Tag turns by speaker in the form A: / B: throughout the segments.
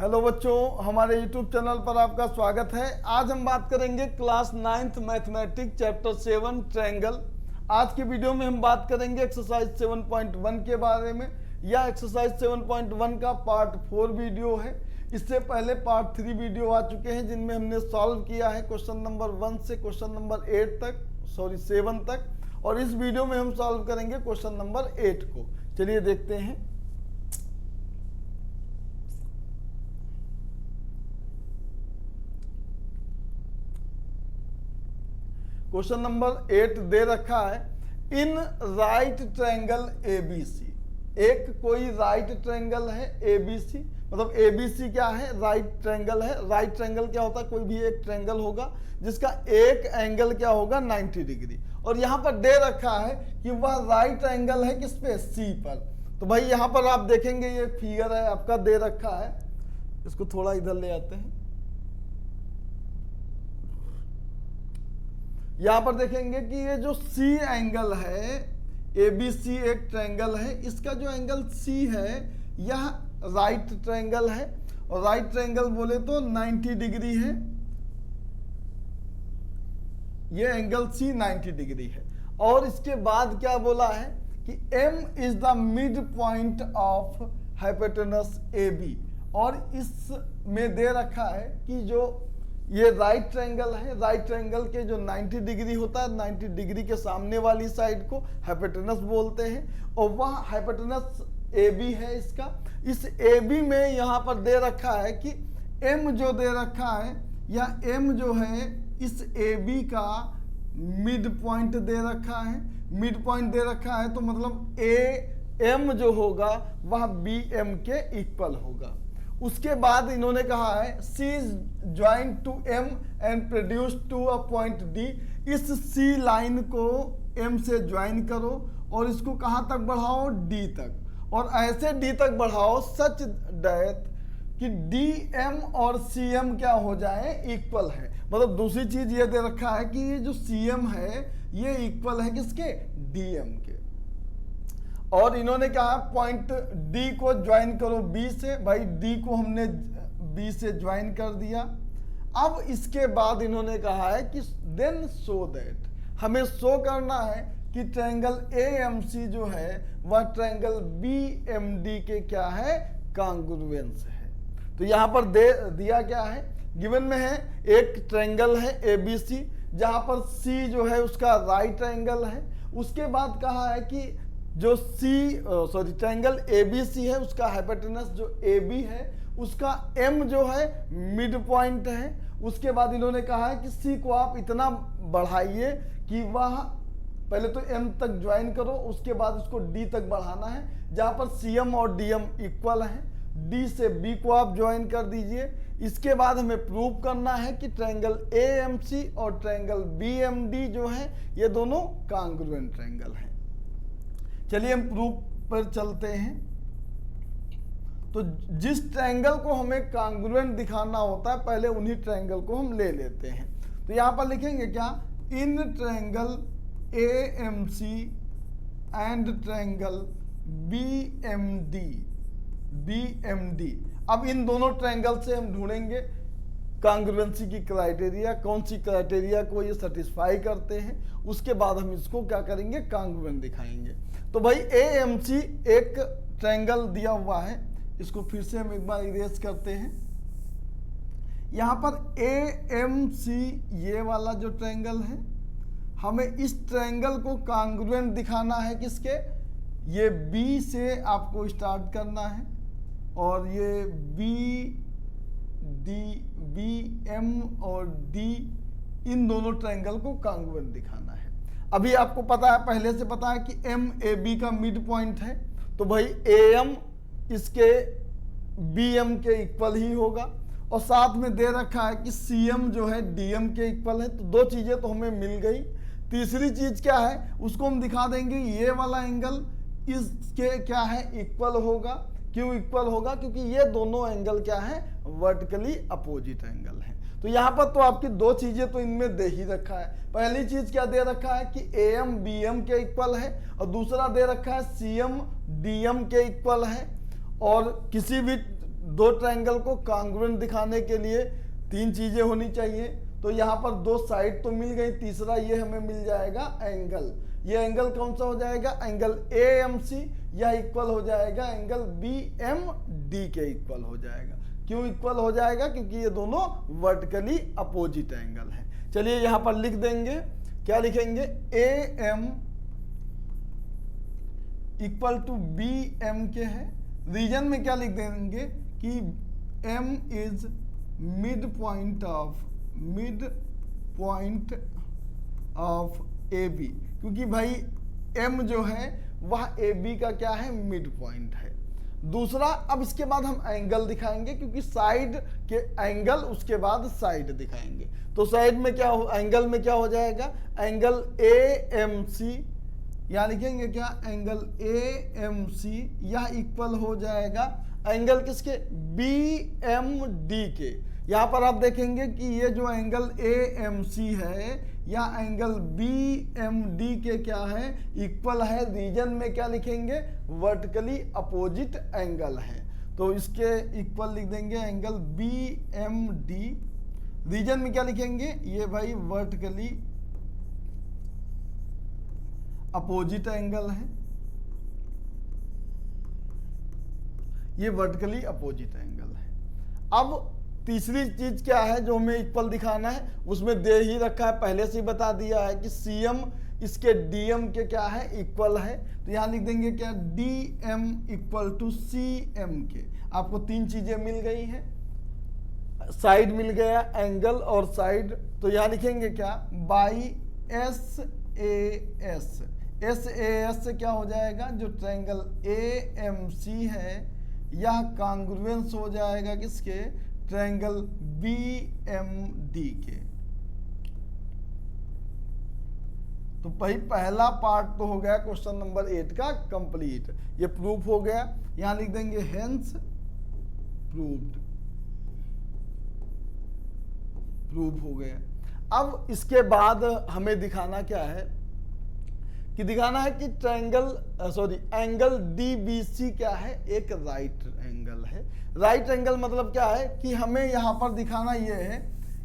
A: Hello बच्चों, हमारे YouTube channel पर आपका स्वागत है। आज हम बात करेंगे class 9th mathematics chapter 7 triangle. आज की वीडियो में हम बात करेंगे एक्सरसाइज 7.1 के बारे में। यह एक्सरसाइज 7.1 का पार्ट 4 वीडियो है। इससे पहले पार्ट 3 वीडियो आ चुके हैं जिनमें हमने सॉल्व किया है क्वेश्चन नंबर 1 से क्वेश्चन नंबर 7 तक, और इस वीडियो में हम सॉल्व करेंगे क्वेश्चन नंबर 8 को। चलिए देखते हैं। क्वेश्चन नंबर 8 दे रखा है, इन राइट ट्रायंगल ABC। एक कोई राइट ट्रायंगल है ABC, मतलब ABC क्या है? राइट ट्रायंगल है। राइट ट्रायंगल क्या होता है? कोई भी एक ट्रायंगल होगा जिसका एक एंगल क्या होगा? 90 डिग्री। और यहाँ पर दे रखा है कि वह राइट एंगल है किस पे? C पर। तो भाई यहाँ पर आप देखेंगे, ये फिगर है आपका दे रखा है। इसको थोड़ा इधर ले आते हैं। यहां पर देखेंगे कि ये जो C एंगल है, ABC एक ट्रायंगल है, इसका जो एंगल C है यह राइट ट्रायंगल है। और राइट ट्रायंगल बोले तो 90 डिग्री है। ये एंगल C 90 डिग्री है। और इसके बाद क्या बोला है कि M is the mid point of hypotenuse AB। और इसमें दे रखा है कि जो ये राइट ट्रायंगल है, राइट ट्रायंगल के जो 90 डिग्री होता है, 90 डिग्री के सामने वाली साइड को हाइपोटेनस बोलते हैं। और वह हाइपोटेनस AB है इसका। इस AB में यहाँ पर दे रखा है कि M जो दे रखा है, यह M जो है इस AB का मिड पॉइंट दे रखा है। मिड पॉइंट दे रखा है तो मतलब AM जो होगा वह BM के इक्वल होगा। उसके बाद इन्होंने कहा है C is joined to M and produced to a point D। इस C लाइन को M से ज्वाइन करो और इसको कहां तक बढ़ाओ? D तक। और ऐसे D तक बढ़ाओ सच दैट कि DM और CM क्या हो जाए? इक्वल है। मतलब दूसरी चीज ये दे रखा है कि ये जो CM है ये इक्वल है किसके? DM के। और इन्होंने कहा पॉइंट D को ज्वाइन करो B से। भाई D को हमने B से ज्वाइन कर दिया। अब इसके बाद इन्होंने कहा है कि देन शो दैट, हमें शो करना है कि ट्रायंगल AMC जो है वह ट्रायंगल BMD के क्या है? कांग्रुएंस है। तो यहां पर दिया क्या है? गिवन में है एक ट्रायंगल है ABC जहां पर C जो है उसका राइट एंगल है। उसके बाद कहा है कि जो ट्रायंगल ABC है उसका हाइपोटेनस जो AB है उसका M जो है मिड पॉइंट है। उसके बाद इन्होंने कहा है कि C को आप इतना बढ़ाइए कि वह पहले तो M तक ज्वाइन करो, उसके बाद उसको D तक बढ़ाना है जहां पर CM और DM इक्वल है। D से B को आप ज्वाइन कर दीजिए। इसके बाद हमें प्रूव करना है कि ट्रायंगल AMC और ट्रायंगल BMD जो है ये दोनों कांग्रुएंट ट्रायंगल हैं। चलिए हम प्रूफ पर चलते हैं। तो जिस ट्रायंगल को हमें कांग्रुएंट दिखाना होता है पहले उन्हीं ट्रायंगल को हम ले लेते हैं। तो यहां पर लिखेंगे क्या? In triangle AMC and triangle BMD। अब इन दोनों ट्रायंगल से हम ढूंढेंगे कांग्रुएंसी की क्राइटेरिया, कौन सी क्राइटेरिया को ये सेटिस्फाई करते हैं। उसके बाद हम इसको क्या करेंगे? कांग्रुएंट दिखाएंगे। तो भाई AMC एक ट्रायंगल दिया हुआ है, इसको फिर से हम एक बार इरेज करते हैं। यहां पर AMC ये वाला जो ट्रायंगल है, हमें इस ट्रायंगल को कांग्रुएंट दिखाना है किसके? ये B से आपको स्टार्ट करना है और ये BM और D इन दोनों ट्रायंगल को कांग्रुएंट दिखाना है। अभी आपको पता है, पहले से पता है कि MAB का मिड पॉइंट है, तो भाई AM इसके BM के इक्वल ही होगा। और साथ में दे रखा है कि CM जो है DM के इक्वल है। तो दो चीजें तो हमें मिल गई। तीसरी चीज क्या है उसको हम दिखा देंगे, ये वाला एंगल इसके क्या है? इक्वल होगा। क्यों इक्वल होगा? क्योंकि ये दोनों एंगल क्या है? वर्टिकली अपोजिट एंगल है। तो यहां पर तो आपकी दो चीजें तो इनमें दे ही रखा है। पहली चीज क्या दे रखा है कि AM BM के इक्वल है, और दूसरा दे रखा है CM DM के इक्वल है। और किसी भी दो ट्रायंगल को कॉन्ग्रुएंट दिखाने के लिए तीन चीजें होनी चाहिए। तो यहाँ पर दो साइड तो मिल गई, तीसरा ये हमें मिल जाएगा एंगल। ये एंगल कौन सा हो जाएगा? एंगल AMC, यह इक्वल हो जाएगा एंगल BMD के इक्वल हो जाएगा। क्यों इक्वल हो जाएगा? क्योंकि ये दोनों वर्टिकली अपोजिट एंगल है। चलिए यहाँ पर लिख देंगे, क्या लिखेंगे? AM इक्वल टू BM के है। रीजन में क्या लिख देंगे कि M is mid point of AB, क्योंकि भाई M जो है वह AB का क्या है? मिड पॉइंट है। दूसरा, अब इसके बाद हम एंगल दिखाएंगे, क्योंकि साइड के एंगल उसके बाद साइड दिखाएंगे। तो साइड में क्या हो, एंगल में क्या हो जाएगा? एंगल AMC, यहाँ लिखेंगे क्या? एंगल AMC, यह इक्वल हो जाएगा एंगल किसके? BMD के। यहाँ पर आप देखेंगे कि ये जो एंगल AMC है या एंगल BMD के क्या है? इक्वल है। रीजन में क्या लिखेंगे? वर्टिकली अपोजिट एंगल है, तो इसके इक्वल लिख देंगे एंगल BMD। रीजन में क्या लिखेंगे? ये भाई वर्टिकली अपोजिट एंगल है, ये वर्टिकली अपोजिट एंगल है। अब तीसरी चीज क्या है जो हमें इक्वल दिखाना है? उसमें दे ही रखा है, पहले से ही बता दिया है कि CM इसके DM के क्या है? इक्वल है। तो यहां लिख देंगे क्या? DM इक्वल टू CM के। आपको तीन चीजें मिल गई हैं, साइड मिल गया, एंगल और साइड। तो यहां लिखेंगे क्या? बाई SAS से क्या हो जाएगा? जो ट्रायंगल AMC है यह कॉन्ग्रुएंस हो जाएगा किसके? ट्रायंगल BMD के। तो भाई पहला पार्ट तो हो गया क्वेश्चन नंबर 8 का कंप्लीट, ये प्रूफ हो गया। यहां लिख देंगे हेंस प्रूव्ड, प्रूफ हो गया। अब इसके बाद हमें दिखाना क्या है कि दिखाना है कि एंगल DBC क्या है? एक राइट एंगल है। राइट एंगल मतलब क्या है कि हमें यहां पर दिखाना यह है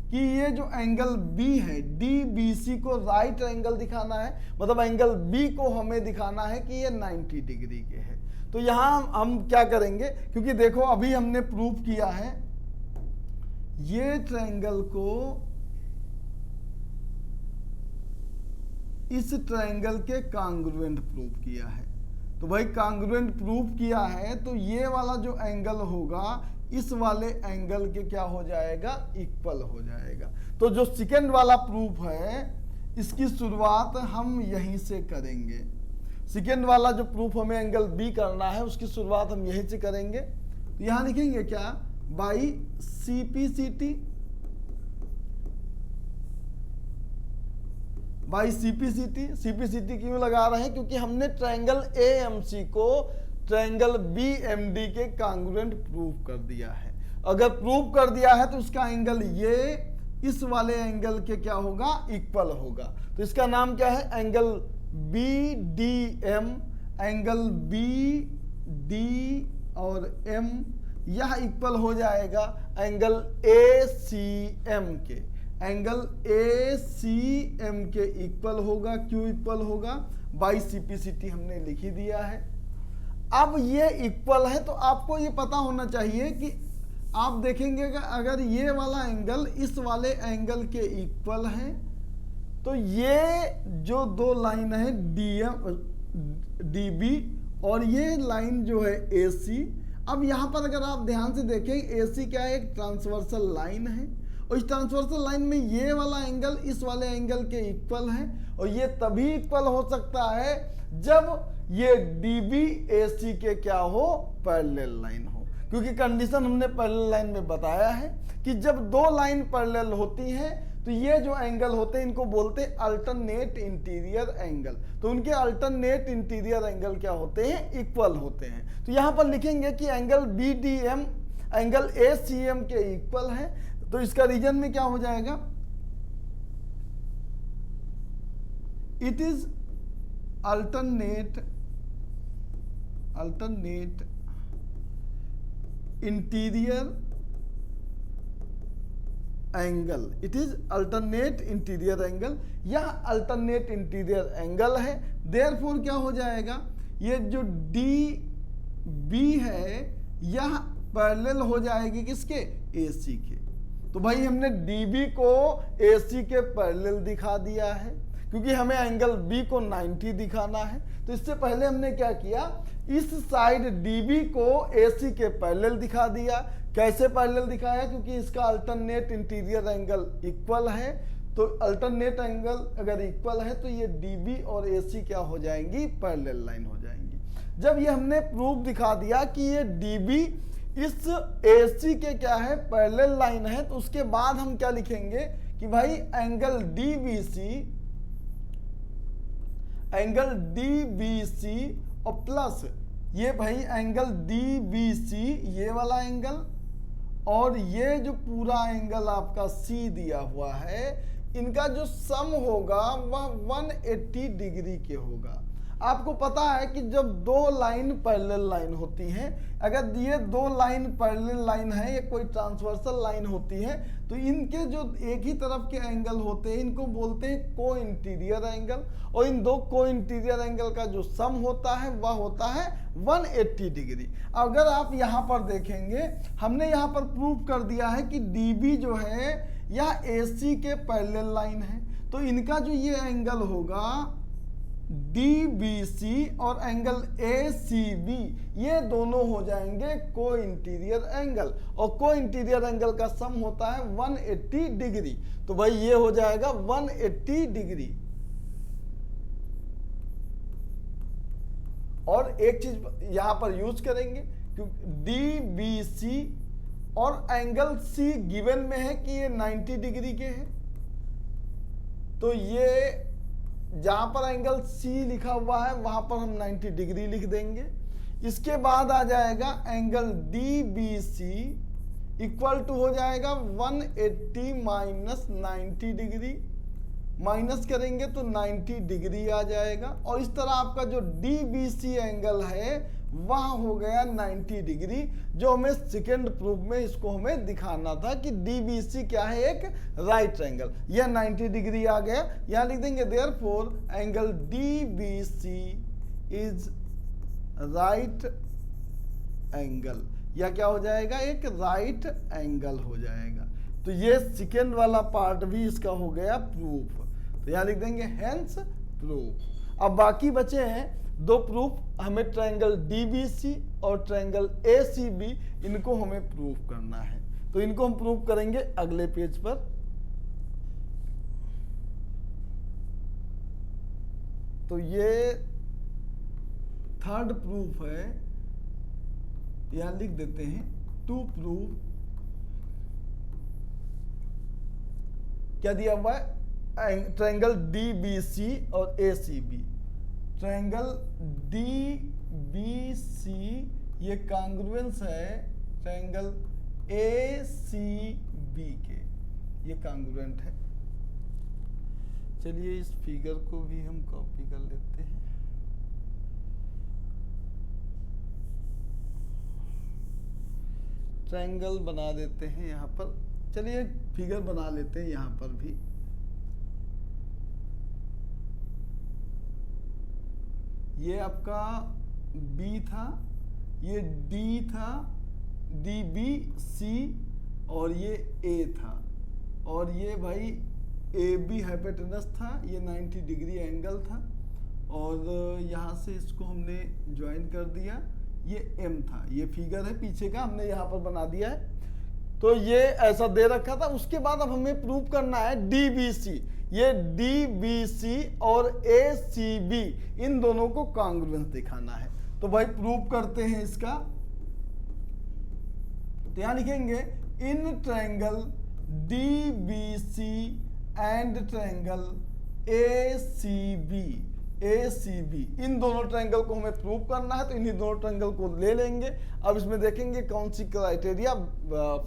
A: कि ये जो एंगल B है DBC को राइट एंगल दिखाना है, मतलब एंगल B को हमें दिखाना है कि ये 90 डिग्री के है। तो यहां हम क्या करेंगे, क्योंकि देखो अभी हमने प्रूफ किया है ये ट्रायंगल को इस ट्रायंगल के कॉन्ग्रुएंट प्रूफ किया है। तो भाई कॉन्ग्रुएंट प्रूफ किया है तो ये वाला जो एंगल होगा इस वाले एंगल के क्या हो जाएगा? इक्वल हो जाएगा। तो जो सेकंड वाला प्रूफ है इसकी शुरुआत हम यहीं से करेंगे। सेकंड वाला जो प्रूफ हमें एंगल B करना है उसकी शुरुआत हम यहीं से करेंगे। तो यहां लिखेंगे क्या? बाई CPCT, बाई CPCT क्यों लगा रहे हैं? क्योंकि हमने ट्रायंगल AMC को ट्रायंगल BMD के कॉन्ग्रुएंट प्रूफ कर दिया है। अगर प्रूफ कर दिया है तो उसका एंगल ये इस वाले एंगल के क्या होगा? इक्वल होगा। तो इसका नाम क्या है? Angle BDM। एंगल BD और M यह इक्वल हो जाएगा एंगल ACM के। एंगल ACM के इक्वल होगा। क्यों इक्वल होगा? बाई CPCT हमने लिख ही दिया है। अब ये इक्वल है तो आपको ये पता होना चाहिए कि आप देखेंगे कि अगर ये वाला एंगल इस वाले एंगल के इक्वल है तो ये जो दो लाइन है DB और ये लाइन जो है AC, अब यहां पर अगर आप ध्यान से देखें AC क्या है? एक ट्रांसवर्सल लाइन है और इस ट्रांसवर्सल लाइन में ये वाला एंगल इस वाले एंगल के इक्वल है और ये तभी इक्वल हो सकता है जब ये DB AC के क्या हो? पैरेलल लाइन हो। क्योंकि कंडीशन हमने पैरेलल लाइन में बताया है कि जब दो लाइन पैरेलल होती हैं तो ये जो एंगल होते हैं इनको बोलते हैं अल्टरनेट इंटीरियर एंगल। तो उनके अल्टरनेट इंटीरियर एंगल क्या होते हैं? इक्वल होते हैं। तो यहां पर लिखेंगे कि एंगल BDM एंगल ACM के इक्वल है। तो इसका रीजन में क्या हो जाएगा? It is alternate interior angle, it is alternate interior angle, यह अल्टरनेट इंटीरियर एंगल है। देयरफॉर क्या हो जाएगा, ये जो डी बी है यह पैरेलल हो जाएगी किसके, AC के। तो भाई हमने DB को AC के पैरेलल दिखा दिया है, क्योंकि हमें एंगल B को 90 दिखाना है। तो इससे पहले हमने क्या किया, इस साइड DB को AC के पैरेलल दिखा दिया। कैसे पैरेलल दिखाया, क्योंकि इसका अल्टरनेट इंटीरियर एंगल इक्वल है। तो अल्टरनेट एंगल अगर इक्वल है तो ये DB और AC क्या हो जाएंगी, पैरेलल लाइन हो जाएंगी। जब ये हमने प्रूफ दिखा दिया कि ये DB इस AC के क्या है, पैरेलल लाइन है, तो उसके बाद हम क्या लिखेंगे कि भाई एंगल DBC और प्लस ये भाई एंगल DBC, ये वाला एंगल, और ये जो पूरा एंगल आपका C दिया हुआ है, इनका जो सम होगा वह 180 डिग्री के होगा। आपको पता है कि जब दो लाइन पैरेलल लाइन होती हैं, अगर ये दो लाइन पैरेलल लाइन है, ये कोई ट्रांसवर्सल लाइन होती है, तो इनके जो एक ही तरफ के एंगल होते हैं इनको बोलते हैं को इंटीरियर एंगल, और इन दो को इंटीरियर एंगल का जो सम होता है वह होता है 180 डिग्री। अगर आप यहाँ पर देखेंगे, हमने यहाँ पर प्रूव कर दिया है कि DB जो है यह AC के पैरेलल लाइन है, तो इनका जो ये एंगल होगा DBC और एंगल ACB, ये दोनों हो जाएंगे को इंटीरियर एंगल, और को इंटीरियर एंगल का सम होता है 180 डिग्री। तो भाई ये हो जाएगा 180 डिग्री। और एक चीज यहां पर यूज करेंगे, क्योंकि DBC और एंगल C गिवन में है कि ये 90 डिग्री के हैं, तो ये जहां पर एंगल C लिखा हुआ है वहां पर हम 90 डिग्री लिख देंगे। इसके बाद आ जाएगा एंगल DBC इक्वल टू हो जाएगा 180 माइनस 90 डिग्री, माइनस करेंगे तो 90 डिग्री आ जाएगा। और इस तरह आपका जो DBC एंगल है वह हो गया 90 डिग्री, जो हमें सेकेंड प्रूफ में इसको हमें दिखाना था कि DBC क्या है, एक राइट एंगल। यह 90 डिग्री आ गया, यहां लिख देंगे therefore angle DBC is right angle, या क्या हो जाएगा, एक राइट एंगल हो जाएगा। तो ये सेकेंड वाला पार्ट भी इसका हो गया प्रूफ, तो यहां लिख देंगे हेंस प्रूफ। अब बाकी बचे हैं दो प्रूफ, हमें ट्रायंगल DBC और ट्रायंगल ACB, इनको हमें प्रूफ करना है। तो इनको हम प्रूफ करेंगे अगले पेज पर। तो ये थर्ड प्रूफ है, यहां लिख देते हैं टू प्रूफ। क्या दिया हुआ है, ट्रायंगल DBC और ACB। ट्रायंगल DBC ये कांग्रुएंस है ट्रायंगल ACB के, ये कांग्रुएंट है। चलिए इस फिगर को भी हम कॉपी कर लेते हैं। ट्रायंगल बना देते हैं यहाँ पर, चलिए फिगर बना लेते हैं यहाँ पर भी। ये आपका B था, ये D था, DBC, और ये A था, और ये भाई AB हाइपोटेनस था, ये 90 डिग्री एंगल था, और यहाँ से इसको हमने ज्वाइन कर दिया, ये M था। ये फिगर है पीछे का, हमने यहाँ पर बना दिया है। तो ये ऐसा दे रखा था। उसके बाद अब हमें प्रूव करना है DBC, ये DBC और ACB इन दोनों को कांग्रुएंस दिखाना है। तो भाई प्रूव करते हैं इसका। तो यहां लिखेंगे in triangle DBC and triangle ACB, इन दोनों ट्रायंगल को हमें प्रूव करना है। तो इन्हीं दोनों ट्रायंगल को ले लेंगे। अब इसमें देखेंगे कौन सी क्राइटेरिया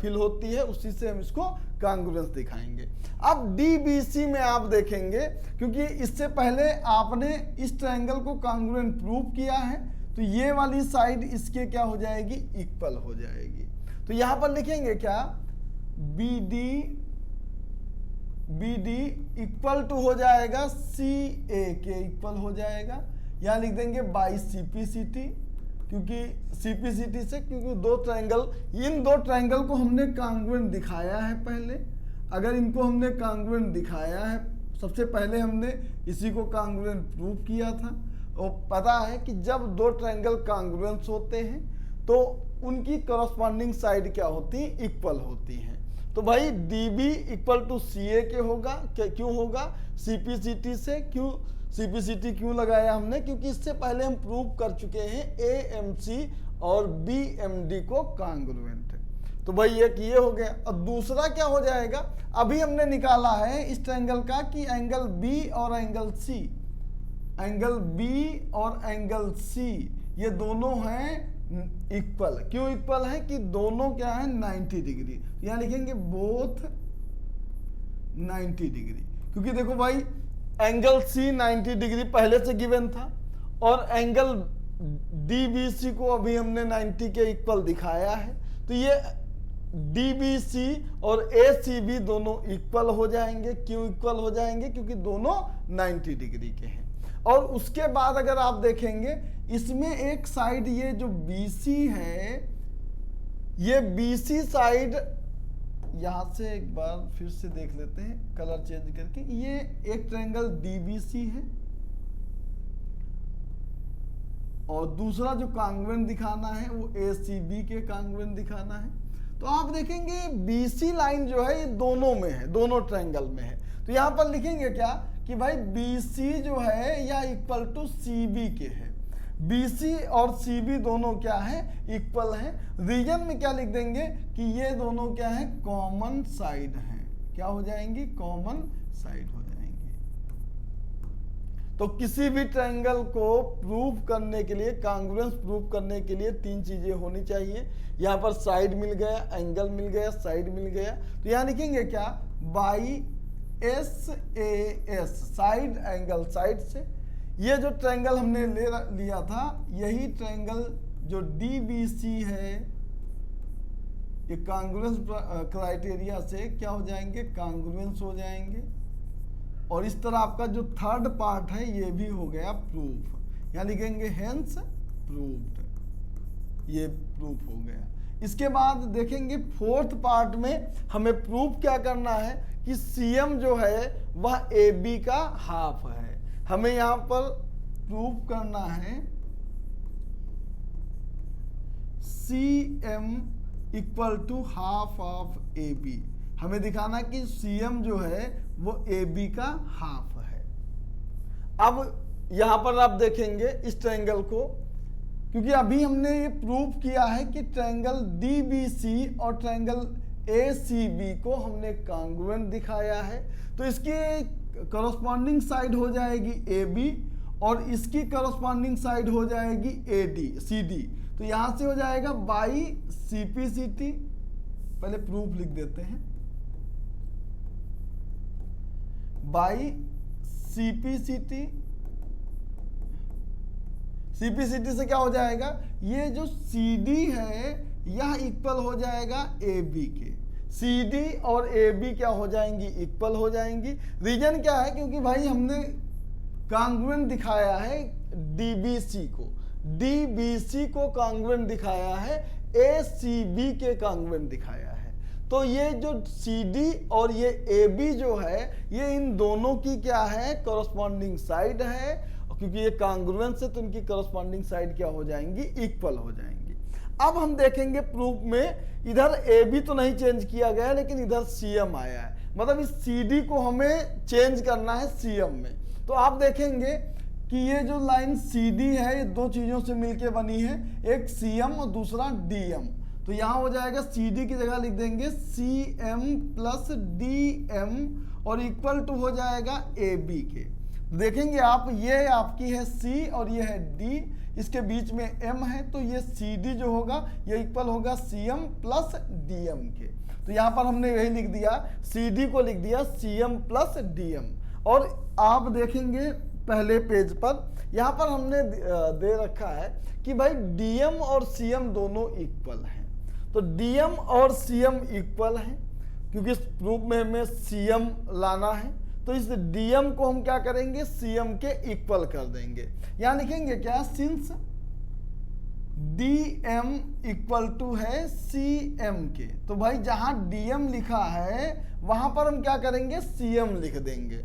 A: फिल होती है, उसी से हम इसको कांग्रुएंस दिखाएंगे। अब DBC में आप देखेंगे, क्योंकि इससे पहले आपने इस ट्रायंगल को कांग्रुएंट प्रूव किया है, तो ये वाली साइड इसके क्या हो जाएगी, इक्वल हो जाएगी। तो यहां पर लिखेंगे क्या, बी डी इक्वल टू हो जाएगा सी ए के इक्वल हो जाएगा। यहां लिख देंगे बाई सीपीसीटी, क्योंकि सीपीसीटी से, क्योंकि दो ट्रायंगल, इन दो ट्रायंगल को हमने कांग्रुएंट दिखाया है पहले। अगर इनको हमने कांग्रुएंट दिखाया है, सबसे पहले हमने इसी को कांग्रुएंट प्रूव किया था, और पता है कि जब दो ट्रायंगल कांग्रुएंस होते हैं तो उनकी करस्पॉन्डिंग साइड क्या होती है, इक्वल होती हैं। तो भाई DB इक्वल टू CA के होगा, क्यों होगा, CPCT से। क्यों CPCT क्यों लगाया हमने, क्योंकि इससे पहले हम प्रूव कर चुके हैं AMC और BMD को कांग्रुएंट है। तो भाई एक ये हो गया। और दूसरा क्या हो जाएगा, अभी हमने निकाला है इस ट्रायंगल का कि एंगल B और एंगल C, एंगल B और एंगल C ये दोनों हैं इक्वल। क्यों इक्वल है, कि दोनों क्या है 90 डिग्री। यहां लिखेंगे बोथ 90 डिग्री, क्योंकि देखो भाई एंगल C 90 डिग्री पहले से गिवन था, और एंगल DBC को अभी हमने 90 के इक्वल दिखाया है। तो ये DBC और ACB दोनों इक्वल हो जाएंगे। क्यों इक्वल हो जाएंगे, क्योंकि दोनों 90 डिग्री के हैं। और उसके बाद अगर आप देखेंगे इसमें एक साइड, ये जो BC है, ये BC साइड, यहां से एक बार फिर से देख लेते हैं कलर चेंज करके। ये एक ट्रायंगल DBC है, और दूसरा जो कांग्रुएंट दिखाना है वो ACB के कांग्रुएंट दिखाना है। तो आप देखेंगे BC लाइन जो है ये दोनों में है, दोनों ट्रायंगल में है। तो यहां पर लिखेंगे क्या कि भाई BC जो है या इक्वल टू CB के है। BC और CB दोनों क्या है, इक्वल है। रीजन में क्या लिख देंगे कि ये दोनों क्या है, कॉमन साइड हैं। क्या हो जाएंगी, कॉमन साइड हो जाएंगी। तो किसी भी ट्रायंगल को प्रूव करने के लिए, कांग्रुएंस प्रूव करने के लिए तीन चीजें होनी चाहिए। यहाँ पर साइड मिल गया, एंगल मिल गया, साइड मिल गया। तो यहाँ लिखेंगे क्या, by SAS, side angle, side से। ये जो ट्रायंगल हमने लिया था, यही ट्रायंगल जो DBC है, ये कांग्रुएंस क्राइटेरिया से क्या हो जाएंगे, कांग्रुएंस हो जाएंगे। और इस तरह आपका जो थर्ड पार्ट है ये भी हो गया प्रूफ। यहाँ लिखेंगे हेंस प्रूव्ड, ये प्रूफ हो गया। इसके बाद देखेंगे फोर्थ पार्ट में हमें प्रूफ क्या करना है कि CM जो है वह AB का हाफ है। हमें यहां पर प्रूफ करना है CM equal to half of AB। हमें दिखाना कि CM जो है वो AB का हाफ है। अब यहां पर आप देखेंगे इस ट्रायंगल को, क्योंकि अभी हमने ये प्रूव किया है कि ट्रायंगल DBC और ट्रायंगल ACB को हमने कांग्रुएंट दिखाया है। तो इसकी करस्पॉन्डिंग साइड हो जाएगी AB, और इसकी करस्पॉन्डिंग साइड हो जाएगी CD। तो यहां से हो जाएगा बाई CPCT। पहले प्रूफ लिख देते हैं, बाई CPCT। CPCT से क्या हो जाएगा, ये जो CD है यह इक्वल हो जाएगा AB के। CD और AB क्या हो जाएंगी, इक्वल हो जाएंगी। रीजन क्या है, क्योंकि भाई हमने कांग्रुएंट दिखाया है DBC को कांग्रुएंट दिखाया है, ACB के कांग्रुएंट दिखाया है। तो ये जो CD और ये AB जो है, ये इन दोनों की क्या है, करस्पॉन्डिंग साइड है। क्योंकि ये कांग्रुएंट से, तो इनकी करस्पॉन्डिंग साइड क्या हो जाएंगी, इक्वल हो जाएंगी। अब हम देखेंगे प्रूफ में, इधर AB तो नहीं चेंज किया गया, लेकिन इधर CM आया है। मतलब इस CD को हमें चेंज करना है CM में। तो आप देखेंगे कि ये जो लाइन CD है ये दो चीजों से मिलके बनी है, एक CM और दूसरा DM। तो यहां हो जाएगा CD की जगह लिख देंगे CM प्लस DM, और इक्वल टू हो जाएगा AB के। देखेंगे आप, ये आपकी है C और ये है D, इसके बीच में M है। तो ये CD जो होगा ये इक्वल होगा CM प्लस DM के। तो यहाँ पर हमने यही लिख दिया, CD को लिख दिया CM प्लस DM। और आप देखेंगे पहले पेज पर यहाँ पर हमने दे रखा है कि भाई डीएम और सीएम दोनों इक्वल हैं। तो डीएम और सीएम इक्वल हैं, क्योंकि इस प्रूफ में हमें सीएम लाना है, तो इस डीएम को हम क्या करेंगे, सीएम के इक्वल कर देंगे। यहाँ लिखेंगे क्या, सिंस डीएम इक्वल टू है सीएम के। तो भाई जहां डीएम लिखा है वहां पर हम क्या करेंगे, सीएम लिख देंगे।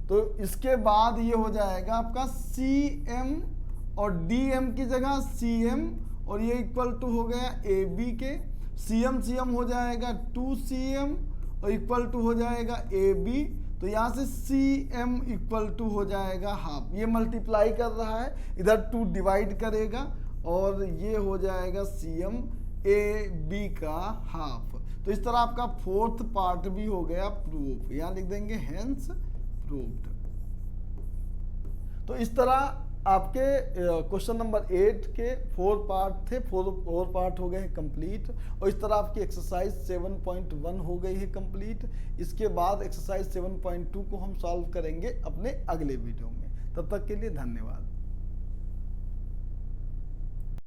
A: तो इसके बाद ये हो जाएगा आपका सीएम और डीएम की जगह सीएम, और ये इक्वल टू हो गया ए बी के। सीएम सीएम हो जाएगा 2CM और इक्वल टू हो जाएगा ए बी। तो यहाँ से CM इक्वल टू हो जाएगा हाफ। ये मल्टीप्लाई कर रहा है, इधर 2 डिवाइड करेगा और ये हो जाएगा CM AB का हाफ। तो इस तरह आपका फोर्थ पार्ट भी हो गया प्रूफ। यहाँ लिख देंगे हेंस प्रूव्ड। तो इस तरह आपके क्वेश्चन नंबर 8 के 4 पार्ट थे, 4 पार्ट हो गए हैं कंप्लीट। और इस तरह आपकी एक्सरसाइज 7.1 हो गई है कंप्लीट। इसके बाद एक्सरसाइज 7.2 को हम सॉल्व करेंगे अपने अगले वीडियो में। तब तक के लिए धन्यवाद।